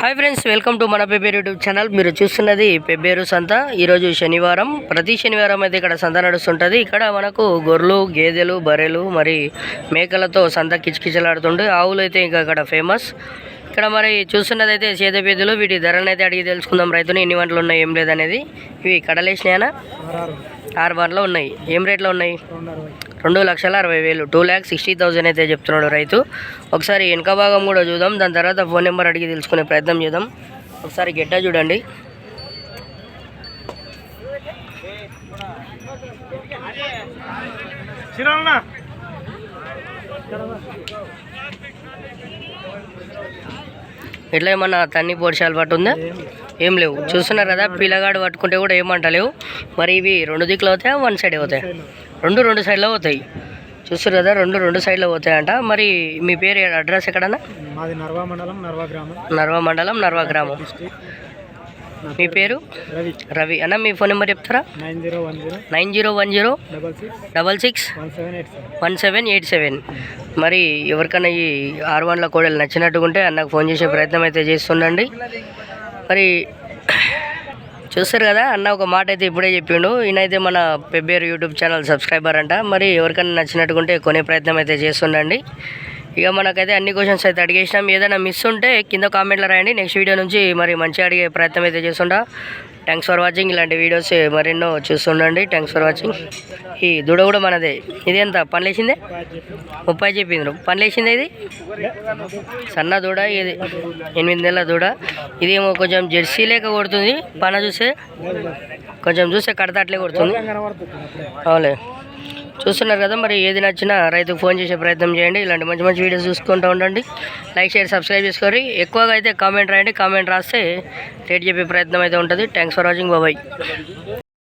Hi friends, welcome to మన Pebbair YouTube channel. మీరు చూస్తున్నది పెబ్బేరు సంత. ఈరోజు శనివారం. ప్రతి శనివారం అయితే ఇక్కడ సంత నడుస్తుంటుంది. ఇక్కడ మనకు గొర్రెలు, గేదెలు, బర్రెలు మరి మేకలతో సంత కిచకిచలాడుతుంటే, ఆవులు అయితే ఇంకా ఇక్కడ ఫేమస్. ఇక్కడ మరి చూస్తున్నది అయితే సేదపేదలు. వీటి ధరలను అయితే అడిగి తెలుసుకుందాం రైతుని. ఎన్ని వంటలు ఉన్నాయి, ఏం లేదనేది. ఇవి కడలేసినాయనా? 6 బార్లో ఉన్నాయి. ఏం రేట్లో ఉన్నాయి? 2,60,000, 2,60,000 అయితే చెప్తున్నాడు రైతు. ఒకసారి వెనక భాగం కూడా చూద్దాం, దాని తర్వాత ఫోన్ నెంబర్ అడిగి తెలుసుకునే ప్రయత్నం చేద్దాం. ఒకసారి గెడ్డ చూడండి. ఎట్లా ఏమన్నా తన్ని పొడిచాలు పట్టుందా? ఏం లేవు. చూస్తున్నారు కదా, పిల్లగాడు పట్టుకుంటే కూడా ఏమంటలేవు. మరి ఇవి 2 దిక్కులు అవుతాయా, 1 సైడ్ అవుతాయి? 2 సైడ్లో అవుతాయి. చూస్తారు కదా, 2 సైడ్లో పోతాయంట. మరి మీ పేరు, అడ్రస్ ఎక్కడన్నా? నర్వా మండలం, నర్వా గ్రామం. మీ పేరు? రవి అన్న. మీ ఫోన్ నెంబర్ చెప్తారా? 9010661787. మరి ఎవరికైనా ఈ 6 వందల కోడలు నచ్చినట్టుకుంటే అన్నకు ఫోన్ చేసే ప్రయత్నం అయితే చేస్తుండండి. మరి చూస్తారు కదా, అన్న ఒక మాట అయితే ఇప్పుడే చెప్పిండు. ఈయనైతే మన పెబ్బేరు యూట్యూబ్ ఛానల్ సబ్స్క్రైబర్ అంట. మరి ఎవరికైనా నచ్చినట్టుకుంటే కొనే ప్రయత్నం అయితే చేస్తుండండి. ఇక మనకైతే అన్ని క్వశ్చన్స్ అయితే అడిగేసినాం. ఏదైనా మిస్ ఉంటే కింద కామెంట్లో రాయండి. నెక్స్ట్ వీడియో నుంచి మరి మంచిగా అడిగే ప్రయత్నం అయితే చేస్తుంటా. Thanks for watching. ఇలాంటి వీడియోస్ మరెన్నో చూస్తుండండి. Thanks for watching. ఈ దూడ కూడా మనదే. ఇది ఎంత పనిలేసిందే? 30 చెప్పిండ్రు. పనిలేసిందే. ఇది సన్న దూడ. ఇది 8 నెలల దూడ. ఇదేమో కొంచెం జెర్సీ లేక కొడుతుంది. పన చూస్తే కొంచెం కడత అట్లే కొడుతుంది. అవులే, చూస్తున్నారు కదా. మరి ఏది నచ్చినా రైతుకు ఫోన్ చేసే ప్రయత్నం చేయండి. ఇలాంటి మంచి మంచి వీడియోస్ చూసుకుంటూ ఉండండి. లైక్, షేర్, సబ్స్క్రైబ్ చేసుకోండి. ఎక్కువగా అయితే కామెంట్ రాయండి. కామెంట్ రాస్తే రేట్ చెప్పే ప్రయత్నం అయితే ఉంటుంది. Thanks for watching. బాయ్.